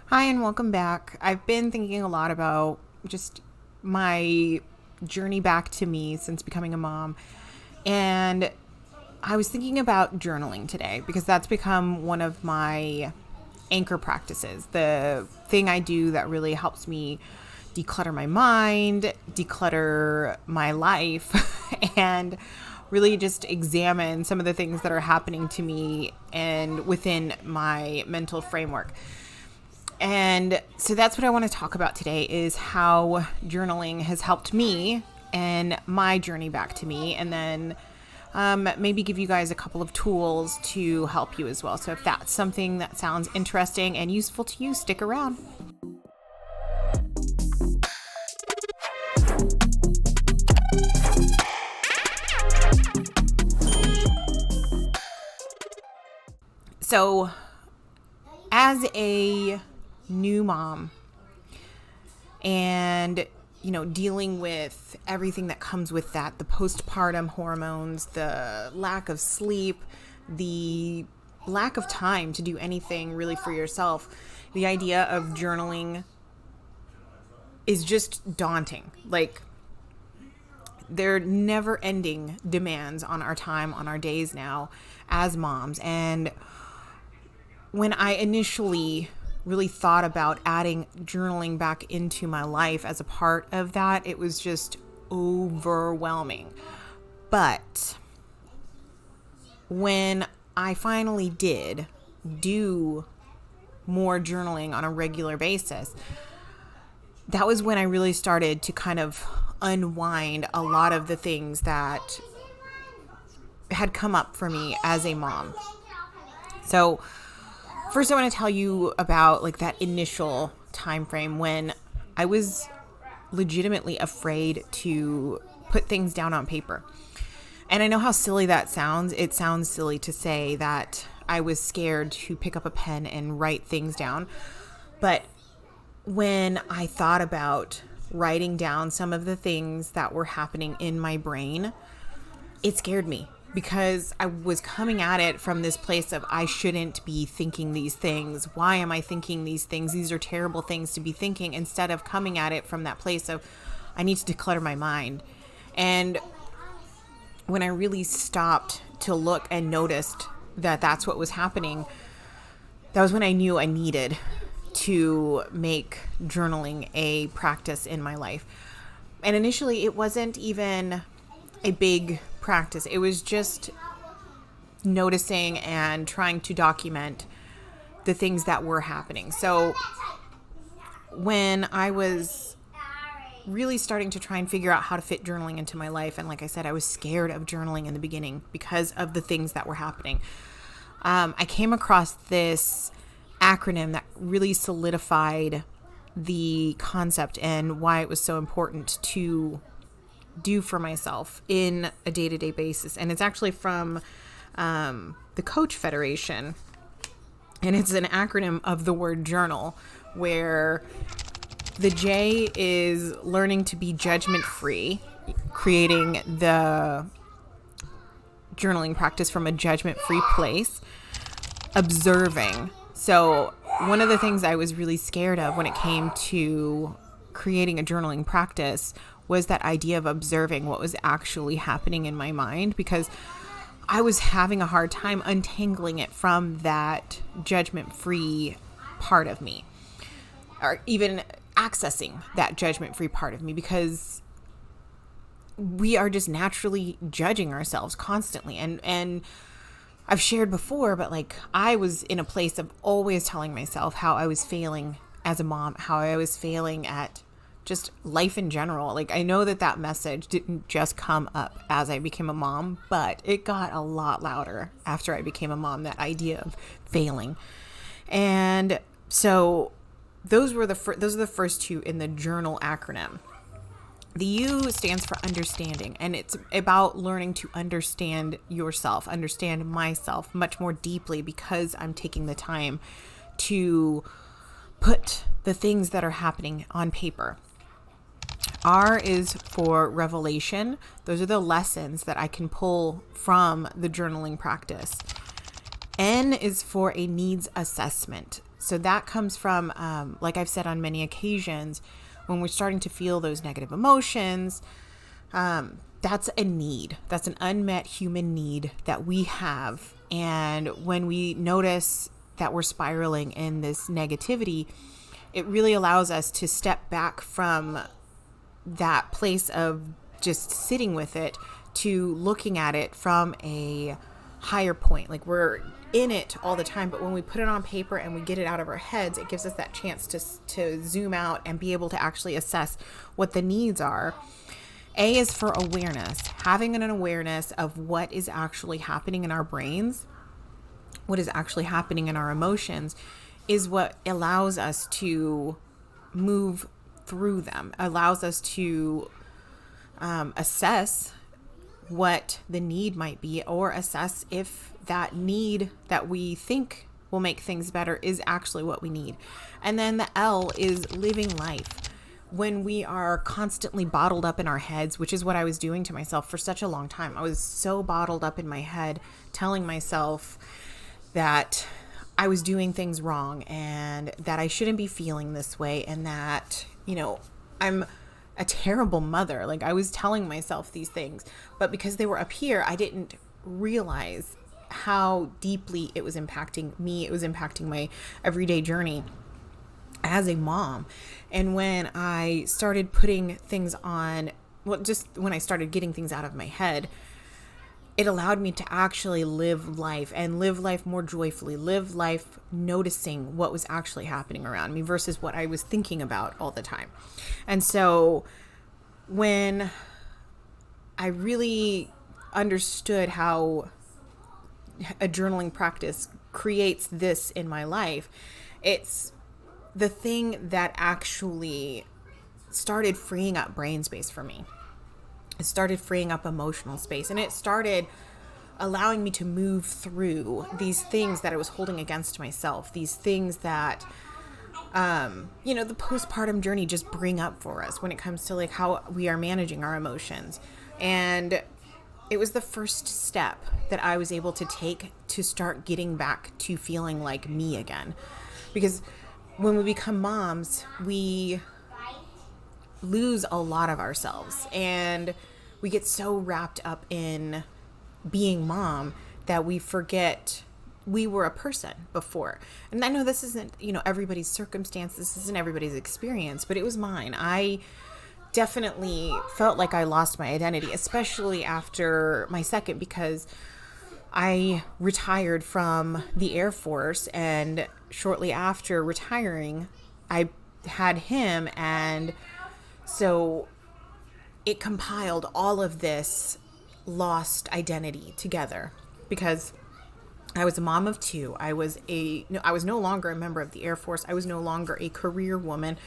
Hi, and welcome back. I've been thinking a lot about just my journey back to me since becoming a mom. And I was thinking about journaling today because that's become one of my anchor practices. The thing I do that really helps me declutter my mind, declutter my life, and really just examine some of the things that are happening to me and within my mental framework. And so that's what I want to talk about today is how journaling has helped me and my journey back to me. And then maybe give you guys a couple of tools to help you as well. So if that's something that sounds interesting and useful to you, stick around. So as a new mom and dealing with everything that comes with that, the postpartum hormones, the lack of sleep, the lack of time to do anything really for yourself, the idea of journaling is just daunting. Like, they're never ending demands on our time, on our days now as moms. And when I initially really thought about adding journaling back into my life as a part of that, it was just overwhelming. But when I finally did do more journaling on a regular basis, that was when I really started to kind of unwind a lot of the things that had come up for me as a mom. So first, I want to tell you about like that initial time frame when I was legitimately afraid to put things down on paper. And I know how silly that sounds. It sounds silly to say that I was scared to pick up a pen and write things down. But when I thought about writing down some of the things that were happening in my brain, it scared me. Because I was coming at it from this place of I shouldn't be thinking these things. Why am I thinking these things? These are terrible things to be thinking, instead of coming at it from that place of I need to declutter my mind. And when I really stopped to look and noticed that that's what was happening, that was when I knew I needed to make journaling a practice in my life. And initially, it wasn't even a big practice. It was just noticing and trying to document the things that were happening. So when I was really starting to try and figure out how to fit journaling into my life, and like I said, I was scared of journaling in the beginning because of the things that were happening, I came across this acronym that really solidified the concept and why it was so important to do for myself in a day-to-day basis. And it's actually from the Coach Federation. And it's an acronym of the word journal, where the J is learning to be judgment-free, creating the journaling practice from a judgment-free place. Observing. So one of the things I was really scared of when it came to creating a journaling practice was that idea of observing what was actually happening in my mind, because I was having a hard time untangling it from that judgment-free part of me, or even accessing that judgment-free part of me, because we are just naturally judging ourselves constantly. And I've shared before, but like I was in a place of always telling myself how I was failing as a mom, how I was failing at just life in general. Like, I know that message didn't just come up as I became a mom, but it got a lot louder after I became a mom, that idea of failing. And so those are the first two in the journal acronym. The U stands for understanding, and it's about learning to understand yourself, understand myself much more deeply, because I'm taking the time to put the things that are happening on paper. R is for revelation. Those are the lessons that I can pull from the journaling practice. N is for a needs assessment. So that comes from, like I've said on many occasions, when we're starting to feel those negative emotions, that's a need. That's an unmet human need that we have. And when we notice that we're spiraling in this negativity, it really allows us to step back from that place of just sitting with it to looking at it from a higher point. Like, we're in it all the time, but when we put it on paper and we get it out of our heads, it gives us that chance to zoom out and be able to actually assess what the needs are. A is for awareness, having an awareness of what is actually happening in our brains, what is actually happening in our emotions, is what allows us to move through them, allows us to assess what the need might be, or assess if that need that we think will make things better is actually what we need. And then the L is living life. When we are constantly bottled up in our heads, which is what I was doing to myself for such a long time. I was so bottled up in my head, telling myself that I was doing things wrong and that I shouldn't be feeling this way, and that, I'm a terrible mother. Like, I was telling myself these things, but because they were up here, I didn't realize how deeply it was impacting me. It was impacting my everyday journey as a mom. And when I started putting things on, just when I started getting things out of my head, it allowed me to actually live life, and live life more joyfully, live life noticing what was actually happening around me versus what I was thinking about all the time. And so when I really understood how a journaling practice creates this in my life, it's the thing that actually started freeing up brain space for me. It started freeing up emotional space, and it started allowing me to move through these things that I was holding against myself, these things that, the postpartum journey just bring up for us when it comes to like how we are managing our emotions. And it was the first step that I was able to take to start getting back to feeling like me again. Because when we become moms, we lose a lot of ourselves, and we get so wrapped up in being mom that we forget we were a person before. And I know this isn't, everybody's circumstance, this isn't everybody's experience, but it was mine. I definitely felt like I lost my identity, especially after my second, because I retired from the Air Force, and shortly after retiring, I had him, and so it compiled all of this lost identity together, because I was a mom of two. I was no longer a member of the Air Force. I was no longer a career woman.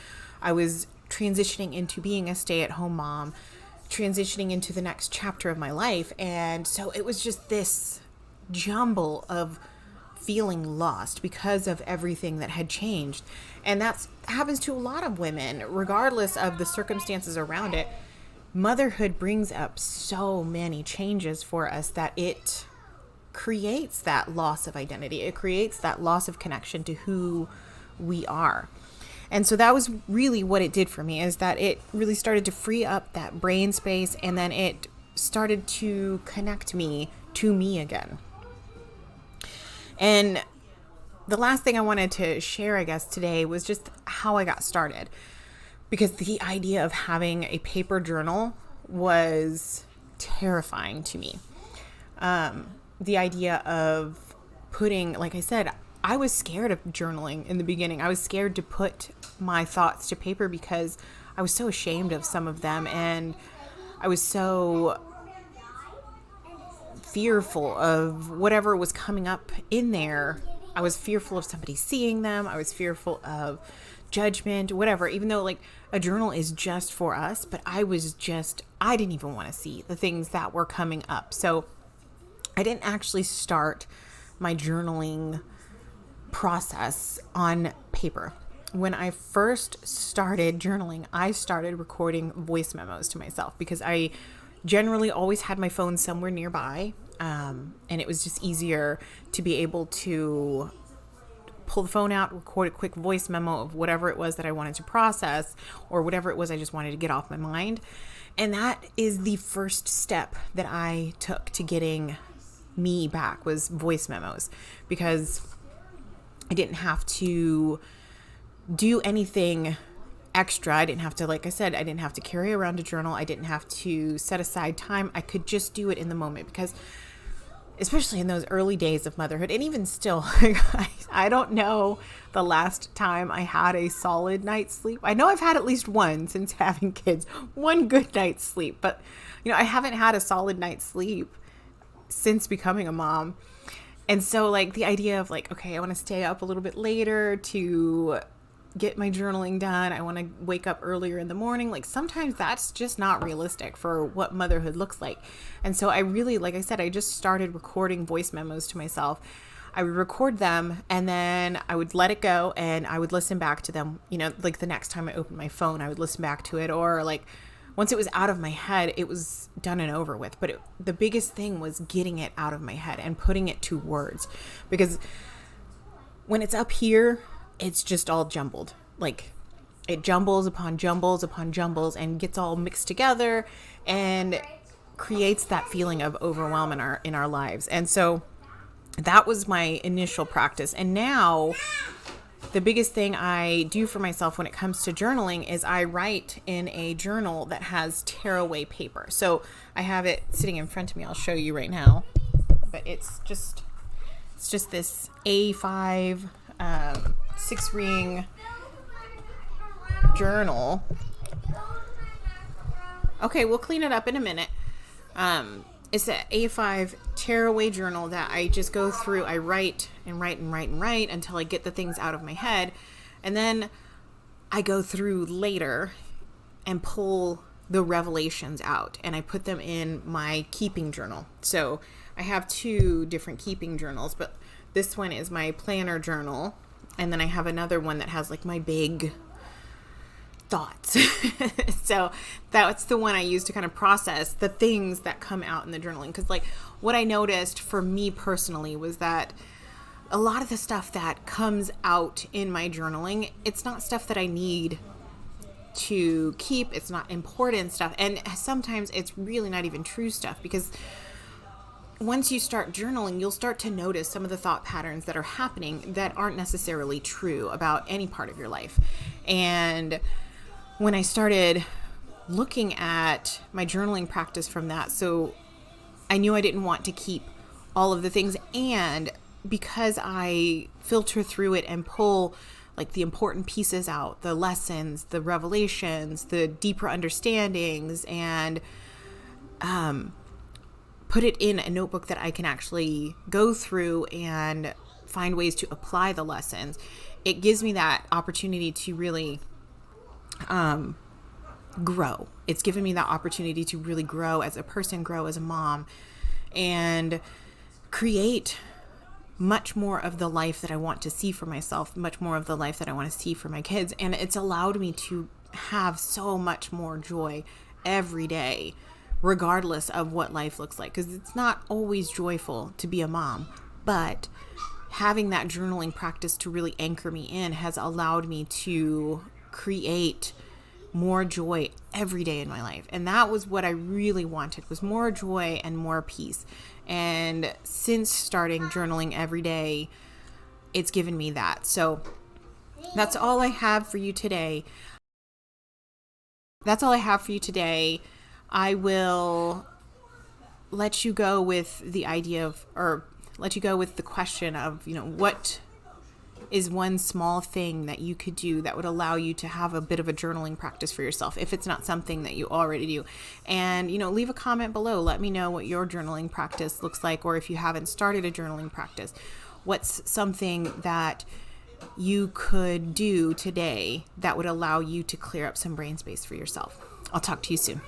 I was transitioning into being a stay-at-home mom, transitioning into the next chapter of my life. And so it was just this jumble of feeling lost because of everything that had changed. And that happens to a lot of women, regardless of the circumstances around it. Motherhood brings up so many changes for us that it creates that loss of identity. It creates that loss of connection to who we are. And so that was really what it did for me, is that it really started to free up that brain space, and then it started to connect me to me again. And the last thing I wanted to share, I guess, today was just how I got started. Because the idea of having a paper journal was terrifying to me. The idea of putting, like I said, I was scared of journaling in the beginning. I was scared to put my thoughts to paper because I was so ashamed of some of them, and I was so fearful of whatever was coming up in there. I was fearful of somebody seeing them. I was fearful of judgment, whatever, even though like a journal is just for us, but I didn't even want to see the things that were coming up. So I didn't actually start my journaling process on paper. When I first started journaling, I started recording voice memos to myself because I generally always had my phone somewhere nearby. And it was just easier to be able to pull the phone out, record a quick voice memo of whatever it was that I wanted to process, or whatever it was I just wanted to get off my mind. And that is the first step that I took to getting me back, was voice memos, because I didn't have to do anything extra. I didn't have to, like I said, I didn't have to carry around a journal. I didn't have to set aside time. I could just do it in the moment, because especially in those early days of motherhood, and even still, I don't know the last time I had a solid night's sleep. I know I've had at least one since having kids, one good night's sleep, but I haven't had a solid night's sleep since becoming a mom. And so like the idea of like, okay, I want to stay up a little bit later to get my journaling done. I want to wake up earlier in the morning. Like sometimes that's just not realistic for what motherhood looks like. And so I really, like I said, I just started recording voice memos to myself. I would record them and then I would let it go and I would listen back to them. Like the next time I opened my phone, I would listen back to it, or like once it was out of my head, it was done and over with. But the biggest thing was getting it out of my head and putting it to words, because when it's up here, it's just all jumbled. Like it jumbles upon jumbles upon jumbles and gets all mixed together and creates that feeling of overwhelm in our lives. And so that was my initial practice. And now the biggest thing I do for myself when it comes to journaling is I write in a journal that has tearaway paper. So I have it sitting in front of me. I'll show you right now. But it's just this A5 6-ring journal. Okay, we'll clean it up in a minute. It's an A5 tearaway journal that I just go through. I write and write and write and write until I get the things out of my head. And then I go through later and pull the revelations out and I put them in my keeping journal. So I have 2 different keeping journals, but this one is my planner journal. And then I have another one that has like my big thoughts. So that's the one I use to kind of process the things that come out in the journaling. Because like what I noticed for me personally was that a lot of the stuff that comes out in my journaling, it's not stuff that I need to keep. It's not important stuff. And sometimes it's really not even true stuff, because once you start journaling, you'll start to notice some of the thought patterns that are happening that aren't necessarily true about any part of your life. And when I started looking at my journaling practice from that, so I knew I didn't want to keep all of the things. And because I filter through it and pull like the important pieces out, the lessons, the revelations, the deeper understandings, and put it in a notebook that I can actually go through and find ways to apply the lessons, it gives me that opportunity to really grow. It's given me that opportunity to really grow as a person, grow as a mom, and create much more of the life that I want to see for myself, much more of the life that I want to see for my kids. And it's allowed me to have so much more joy every day, regardless of what life looks like, because it's not always joyful to be a mom, but having that journaling practice to really anchor me in has allowed me to create more joy every day in my life. And that was what I really wanted, was more joy and more peace. And since starting journaling every day, it's given me that. So that's all I have for you today. I will let you go with the idea of, or let you go with the question of, what is one small thing that you could do that would allow you to have a bit of a journaling practice for yourself, if it's not something that you already do. And, leave a comment below. Let me know what your journaling practice looks like, or if you haven't started a journaling practice, what's something that you could do today that would allow you to clear up some brain space for yourself. I'll talk to you soon.